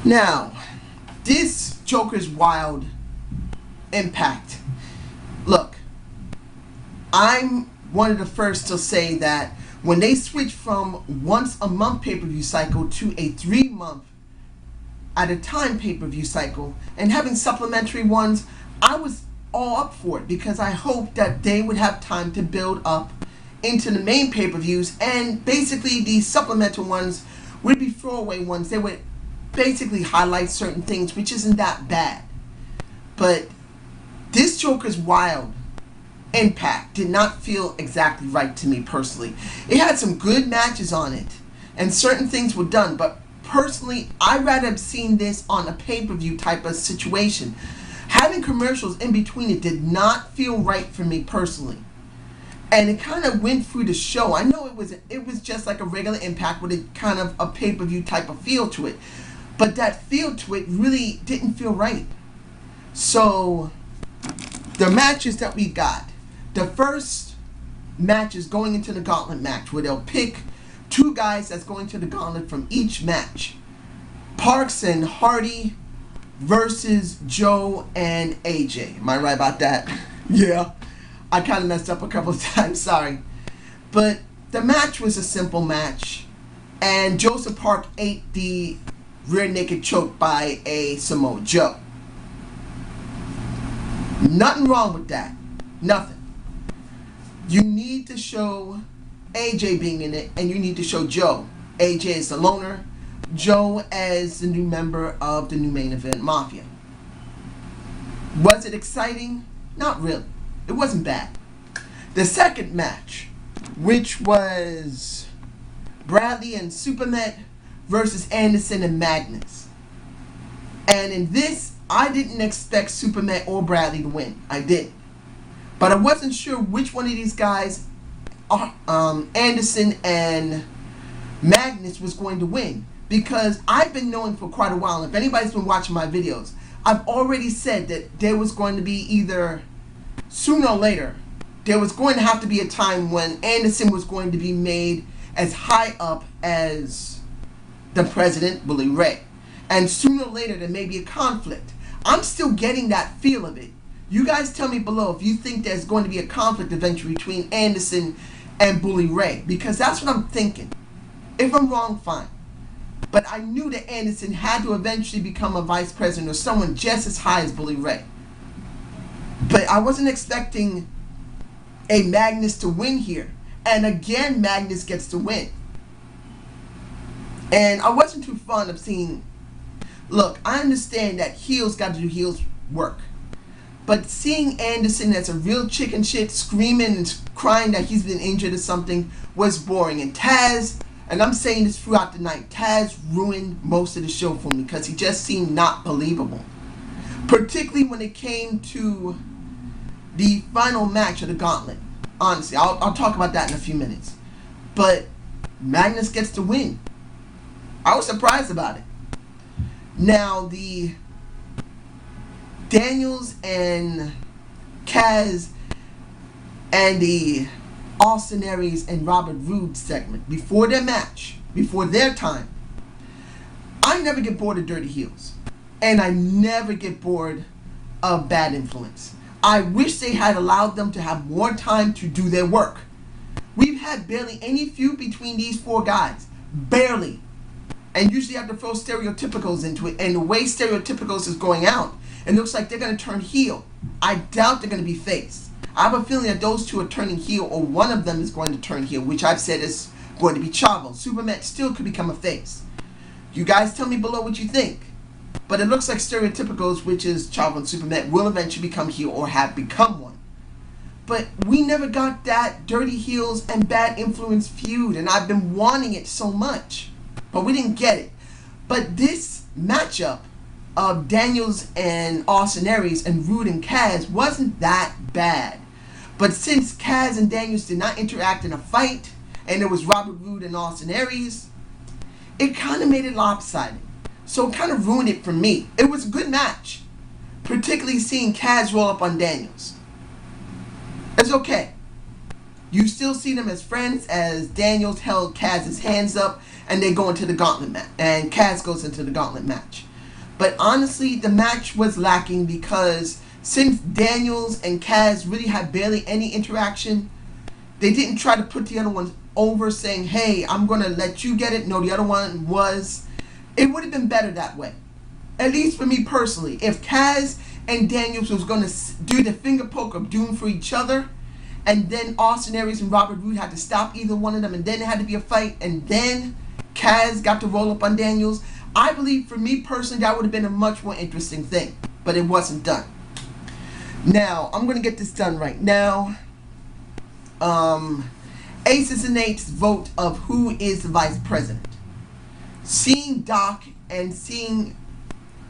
Now, this Joker's Wild impact. Look, I'm one of the first to say that when they switched from once a month pay-per-view cycle to a 3-month at a time pay-per-view cycle and having supplementary ones, I was all up for it because I hoped that they would have time to build up into the main pay-per-views, and basically these supplemental ones would be throwaway ones. They would basically highlight certain things, which isn't that bad. But this Joker's Wild impact did not feel exactly right to me personally. It had some good matches on it and certain things were done, but personally I'd rather have seen this on a pay-per-view type of situation. Having commercials in between it did not feel right for me personally, and it kind of went through the show. I know it was just like a regular Impact with a kind of a pay-per-view type of feel to it, but that feel to it really didn't feel right. So the matches that we got, the first match is going into the gauntlet match where they'll pick 2 guys that's going to the gauntlet from each match. Parks and Hardy versus Joe and AJ. Am I right about that? Yeah. I kind of messed up a couple of times, sorry. But the match was a simple match, and Joseph Park ate the rear naked choke by a Samoa Joe. Nothing wrong with that. Nothing. You need to show AJ being in it, and you need to show Joe. AJ is the loner, Joe as the new member of the new Main Event Mafia. Was it exciting? Not really. It wasn't bad. The second match, which was Bradley and Supermet versus Anderson and Magnus. And in this, I didn't expect Supermet or Bradley to win. I didn't. But I wasn't sure which one of these guys, Anderson and Magnus, was going to win. Because I've been knowing for quite a while, if anybody's been watching my videos, I've already said that there was going to be either, sooner or later, there was going to have to be a time when Anderson was going to be made as high up as the president, Bully Ray. And sooner or later, there may be a conflict. I'm still getting that feel of it. You guys tell me below if you think there's going to be a conflict eventually between Anderson and Bully Ray, because that's what I'm thinking. If I'm wrong, fine. But I knew that Anderson had to eventually become a vice president or someone just as high as Bully Ray. But I wasn't expecting a Magnus to win here. And again, Magnus gets to win. And I wasn't too fond of seeing... Look, I understand that heels got to do heels work. But seeing Anderson as a real chicken shit screaming and crying that he's been injured or something was boring. And Taz, and I'm saying this throughout the night, Taz ruined most of the show for me because he just seemed not believable. Particularly when it came to the final match of the gauntlet. Honestly, I'll talk about that in a few minutes. But Magnus gets to win. I was surprised about it. Now, the Daniels and Kaz and the Austin Aries and Robert Roode segment before their match, before their time, I never get bored of dirty heels. And I never get bored of bad influence. I wish they had allowed them to have more time to do their work. We've had barely any feud between these 4 guys. Barely. And usually have to throw stereotypicals into it. And the way stereotypicals is going out, it looks like they're going to turn heel. I doubt they're going to be face. I have a feeling that those 2 are turning heel, or one of them is going to turn heel, which I've said is going to be Chavo. Superman still could become a face. You guys tell me below what you think. But it looks like stereotypicals, which is Chavo and Superman, will eventually become heel or have become one. But we never got that dirty heels and bad influence feud, and I've been wanting it so much. But we didn't get it. But this matchup of Daniels and Austin Aries and Roode and Kaz wasn't that bad. But since Kaz and Daniels did not interact in a fight, and it was Robert Roode and Austin Aries, it kind of made it lopsided. So it kind of ruined it for me. It was a good match. Particularly seeing Kaz roll up on Daniels. It's okay. You still see them as friends, as Daniels held Kaz's hands up and they go into the gauntlet match. And Kaz goes into the gauntlet match. But honestly, the match was lacking because since Daniels and Kaz really had barely any interaction, they didn't try to put the other one over saying, hey, I'm going to let you get it. No, the other one was. It would have been better that way. At least for me personally. If Kaz and Daniels was going to do the finger poke of doom for each other, and then Austin Aries and Robert Roode had to stop either one of them, and then there had to be a fight, and then Kaz got to roll up on Daniels, I believe for me personally that would have been a much more interesting thing. But it wasn't done. Now, I'm going to get this done right now. Aces and Eights vote of who is the vice president. Seeing Doc and seeing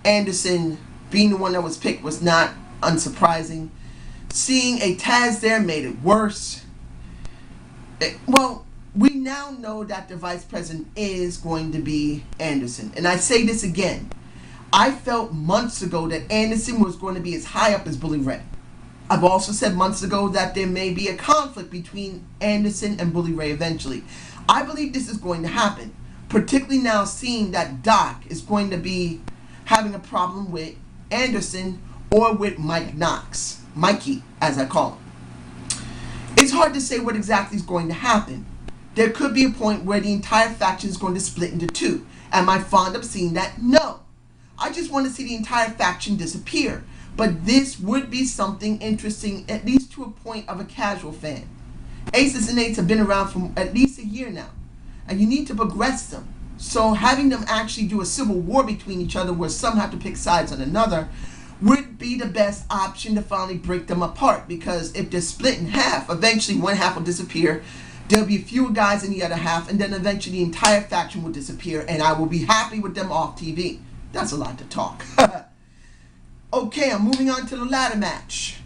Anderson being the one that was picked was not unsurprising. Seeing a Taz there made it worse. Well, we now know that the vice president is going to be Anderson. And I say this again. I felt months ago that Anderson was going to be as high up as Bully Ray. I've also said months ago that there may be a conflict between Anderson and Bully Ray eventually. I believe this is going to happen, particularly now seeing that Doc is going to be having a problem with Anderson or with Mike Knox. Mikey, as I call him. It's hard to say what exactly is going to happen. There could be a point where the entire faction is going to split into two. Am I fond of seeing that? No. I just want to see the entire faction disappear. But this would be something interesting, at least to a point of a casual fan. Aces and Eights have been around for at least a year now. And you need to progress them. So having them actually do a civil war between each other where some have to pick sides on another would be the best option to finally break them apart. Because if they're split in half, eventually one half will disappear. There'll be fewer guys in the other half. And then eventually the entire faction will disappear. And I will be happy with them off TV. That's a lot to talk. Okay, I'm moving on to the ladder match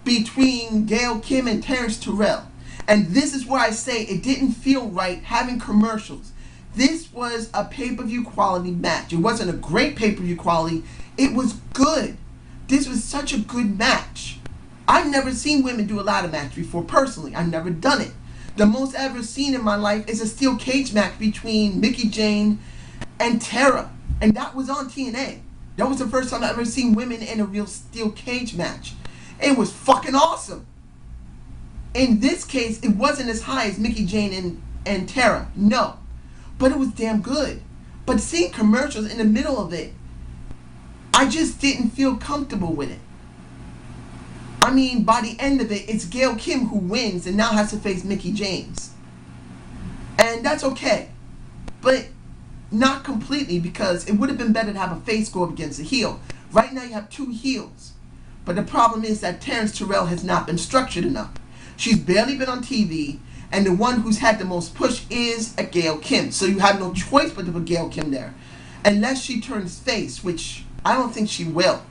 between Gail Kim and Terrence Terrell. And this is where I say it didn't feel right having commercials. This was a pay-per-view quality match. It wasn't a great pay-per-view quality. It was good. This was such a good match. I've never seen women do a ladder match before personally. I've never done it. The most I've ever seen in my life is a steel cage match between Mickie Jane and Tara. And that was on TNA. That was the first time I've ever seen women in a real steel cage match. It was fucking awesome. In this case, it wasn't as high as Mickie Jane and Tara. No. But it was damn good. But seeing commercials in the middle of it, I just didn't feel comfortable with it. I mean, by the end of it, it's Gail Kim who wins and now has to face Mickie James. And that's okay. But not completely, because it would have been better to have a face go up against a heel. Right now you have two heels. But the problem is that Terrence Terrell has not been structured enough. She's barely been on TV, and the one who's had the most push is a Gail Kim. So you have no choice but to put Gail Kim there. Unless she turns face, which I don't think she will.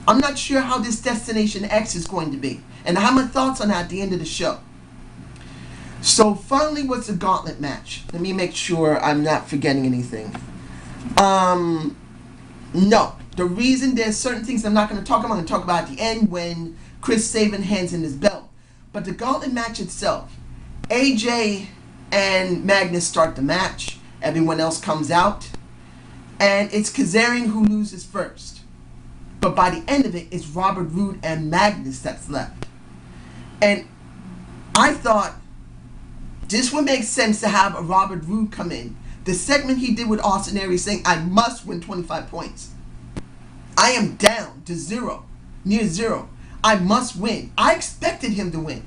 I'm not sure how this Destination X is going to be. And I have my thoughts on that at the end of the show. So finally, what's the gauntlet match? Let me make sure I'm not forgetting anything. No. The reason there's certain things I'm not going to talk about, I'm going to talk about at the end when Chris Sabin hands in his belt. But the gauntlet match itself, AJ and Magnus start the match. Everyone else comes out. And it's Kazarian who loses first. But by the end of it, it's Robert Roode and Magnus that's left. And I thought this would make sense to have a Robert Roode come in. The segment he did with Austin Aries saying, I must win 25 points. I am down to zero, near zero. I must win. I expected him to win.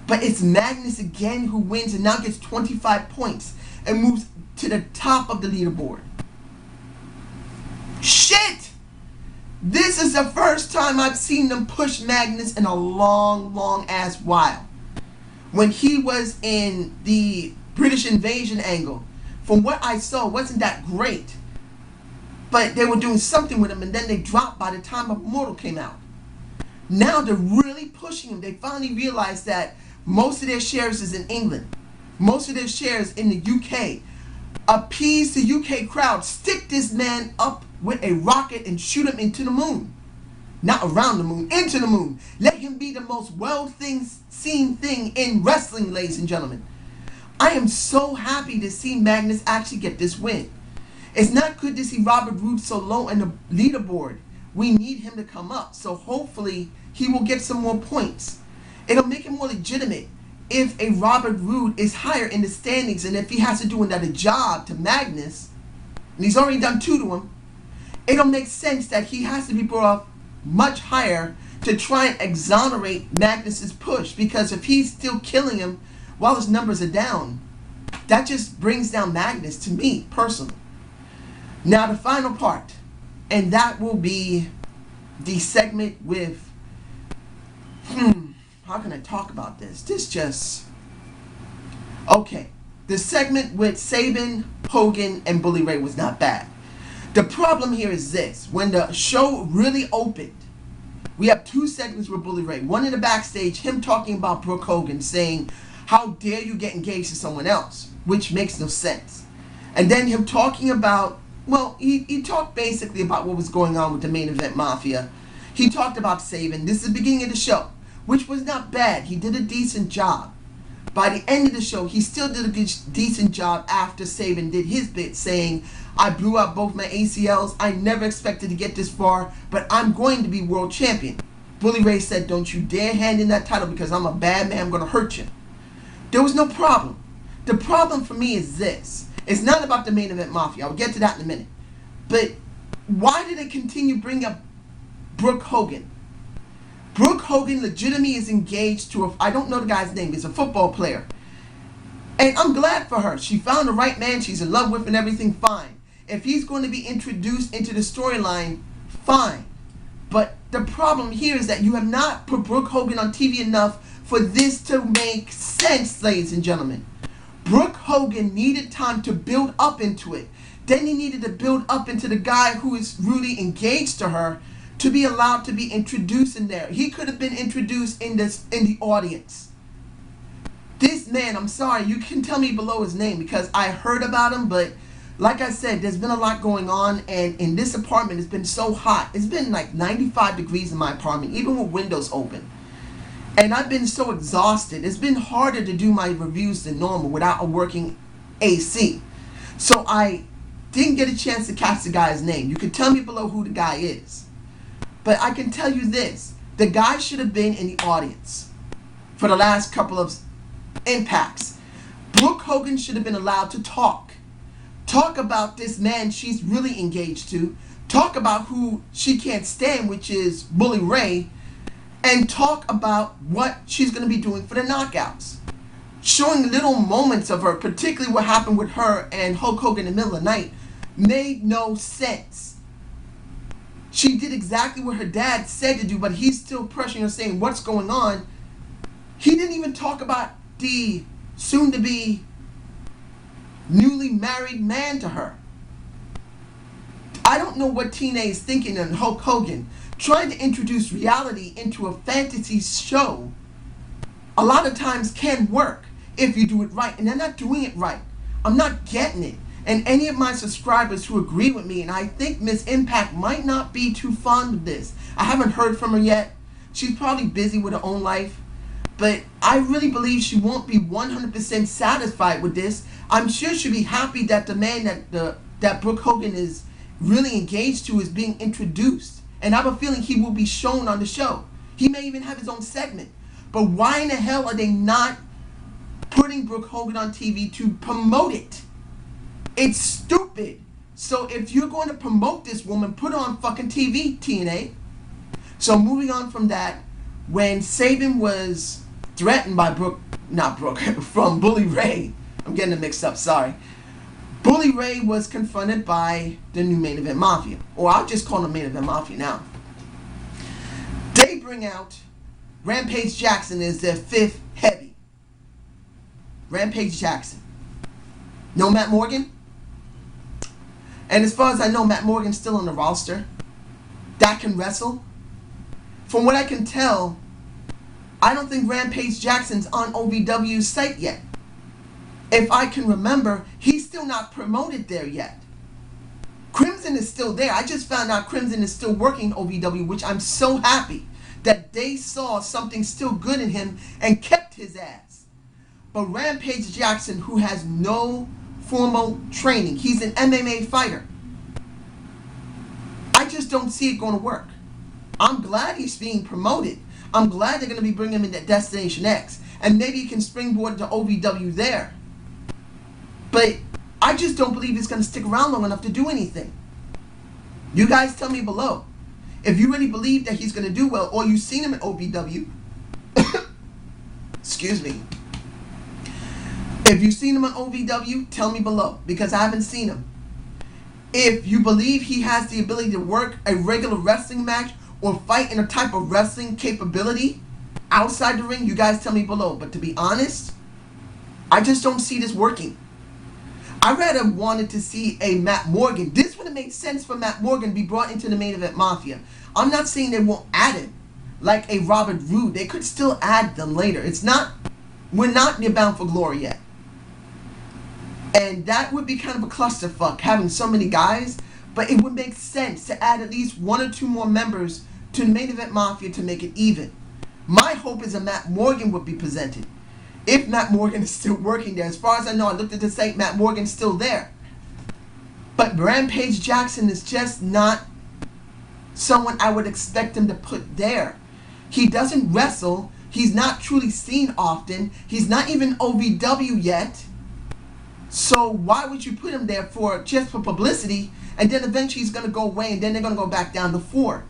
But it's Magnus again who wins and now gets 25 points and moves to the top of the leaderboard. Shit! This is the first time I've seen them push Magnus in a long, long ass while. When he was in the British invasion angle, from what I saw, wasn't that great. But they were doing something with him, and then they dropped by the time Immortal came out. Now they're really pushing him. They finally realized that most of their shares is in England. Most of their shares in the UK. Appease the UK crowd. Stick this man up with a rocket and shoot him into the moon. Not around the moon, into the moon. Let him be the most seen thing in wrestling, ladies and gentlemen. I am so happy to see Magnus actually get this win. It's not good to see Robert Roode so low in the leaderboard. We need him to come up. So hopefully he will get some more points. It'll make it more legitimate if a Robert Roode is higher in the standings, and if he has to do another job to Magnus, and he's already done 2 to him, it'll make sense that he has to be brought up much higher to try and exonerate Magnus's push. Because if he's still killing him while his numbers are down, that just brings down Magnus to me personally. Now the final part, and that will be the segment with how can I talk about this? Okay. The segment with Sabin, Hogan, and Bully Ray was not bad. The problem here is this. When the show really opened, we have 2 segments with Bully Ray. One in the backstage, him talking about Brooke Hogan, saying, how dare you get engaged to someone else? Which makes no sense. And then him talking about, well, he talked basically about what was going on with the Main Event Mafia. He talked about Sabin. This is the beginning of the show, which was not bad. He did a decent job. By the end of the show, he still did a decent job after Sabin did his bit, saying, I blew out both my ACLs. I never expected to get this far, but I'm going to be world champion. Bully Ray said, don't you dare hand in that title because I'm a bad man. I'm going to hurt you. There was no problem. The problem for me is this. It's not about the Main Event Mafia. I'll get to that in a minute. But why did they continue bringing up Brooke Hogan? Brooke Hogan legitimately is engaged to I don't know the guy's name. He's a football player. And I'm glad for her. She found the right man she's in love with and everything, fine. If he's going to be introduced into the storyline, fine. But the problem here is that you have not put Brooke Hogan on TV enough for this to make sense, ladies and gentlemen. Brooke Hogan needed time to build up into it. Then he needed to build up into the guy who is really engaged to her to be allowed to be introduced in there. He could have been introduced in the audience. This man, I'm sorry, you can tell me below his name because I heard about him, but like I said, there's been a lot going on, and in this apartment, it's been so hot. It's been like 95 degrees in my apartment, even with windows open. And I've been so exhausted. It's been harder to do my reviews than normal without a working AC. So I didn't get a chance to catch the guy's name. You can tell me below who the guy is. But I can tell you this. The guy should have been in the audience for the last couple of impacts. Brooke Hogan should have been allowed to talk. Talk about this man she's really engaged to. Talk about who she can't stand, which is Bully Ray. And talk about what she's going to be doing for the knockouts. Showing little moments of her, particularly what happened with her and Hulk Hogan in the middle of the night, made no sense. She did exactly what her dad said to do, but he's still pressuring her, saying, what's going on? He didn't even talk about the soon-to-be newly married man to her. I don't know what TNA is thinking on Hulk Hogan. Trying to introduce reality into a fantasy show a lot of times can work if you do it right, and they're not doing it right. I'm not getting it. And any of my subscribers who agree with me, and I think Miss Impact might not be too fond of this. I haven't heard from her yet. She's probably busy with her own life. But I really believe she won't be 100% satisfied with this. I'm sure she'll be happy that the man that Brooke Hogan is really engaged to is being introduced. And I have a feeling he will be shown on the show. He may even have his own segment. But why in the hell are they not putting Brooke Hogan on TV to promote it? It's stupid. So if you're going to promote this woman, put her on fucking TV, TNA. So moving on from that, when Sabin was threatened by from Bully Ray, I'm getting it mixed up, sorry. Bully Ray was confronted by the new Main Event Mafia, or I'll just call them Main Event Mafia now. They bring out Rampage Jackson as their 5th heavy. Rampage Jackson. No Matt Morgan? And as far as I know, Matt Morgan's still on the roster. That can wrestle. From what I can tell, I don't think Rampage Jackson's on OVW's site yet. If I can remember, he's still not promoted there yet. Crimson is still there. I just found out Crimson is still working OVW, which I'm so happy that they saw something still good in him and kept his ass. But Rampage Jackson, who has no formal training. He's an MMA fighter. I just don't see it going to work. I'm glad he's being promoted. I'm glad they're going to be bringing him into Destination X. And maybe he can springboard to OVW there. But I just don't believe he's going to stick around long enough to do anything. You guys tell me below. If you really believe that he's going to do well, or you've seen him at OVW, excuse me. If you've seen him on OVW, tell me below, because I haven't seen him. If you believe he has the ability to work a regular wrestling match or fight in a type of wrestling capability outside the ring, you guys tell me below. But to be honest, I just don't see this working. I rather wanted to see a Matt Morgan. This would have made sense for Matt Morgan to be brought into the main event Mafia. I'm not saying they won't add him like a Robert Roode. They could still add them later. We're not near Bound for Glory yet. And that would be kind of a clusterfuck, having so many guys. But it would make sense to add at least 1 or 2 more members to the main event Mafia to make it even. My hope is that Matt Morgan would be presented. If Matt Morgan is still working there. As far as I know, I looked at the site, Matt Morgan's still there. But Rampage Jackson is just not someone I would expect him to put there. He doesn't wrestle. He's not truly seen often. He's not even OVW yet. So why would you put him there just for publicity, and then eventually he's going to go away, and then they're going to go back down to 4?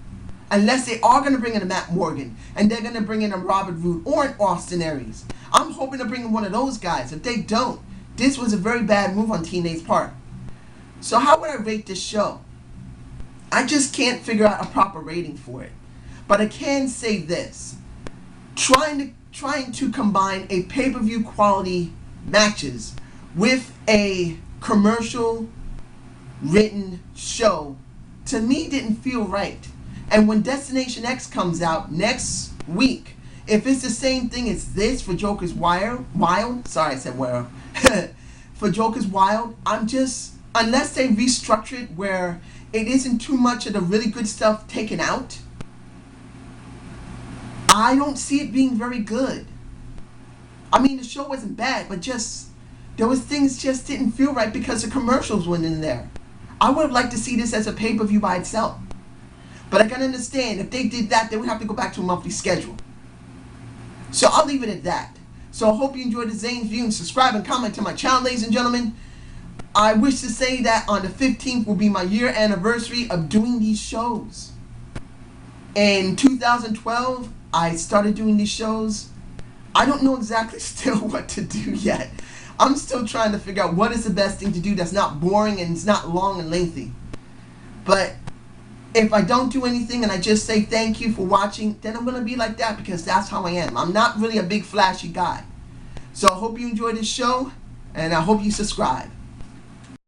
Unless they are going to bring in a Matt Morgan, and they're going to bring in a Robert Roode or an Austin Aries. I'm hoping to bring in one of those guys. If they don't, this was a very bad move on TNA's part. So how would I rate this show? I just can't figure out a proper rating for it. But I can say this. Trying to combine a pay-per-view quality matches with a commercial written show, to me, didn't feel right. And when Destination X comes out next week, if it's the same thing as this for Joker's Wild, sorry I said Wild, for Joker's Wild, unless they restructure it where it isn't too much of the really good stuff taken out, I don't see it being very good. I mean, the show wasn't bad, but there was things just didn't feel right because the commercials weren't in there. I would have liked to see this as a pay-per-view by itself. But I can understand, if they did that, they would have to go back to a monthly schedule. So I'll leave it at that. So I hope you enjoyed the Zane's View, and subscribe and comment to my channel, ladies and gentlemen. I wish to say that on the 15th will be my year anniversary of doing these shows. In 2012, I started doing these shows. I don't know exactly still what to do yet. I'm still trying to figure out what is the best thing to do that's not boring and it's not long and lengthy. But if I don't do anything and I just say thank you for watching, then I'm going to be like that because that's how I am. I'm not really a big flashy guy. So I hope you enjoyed this show, and I hope you subscribe.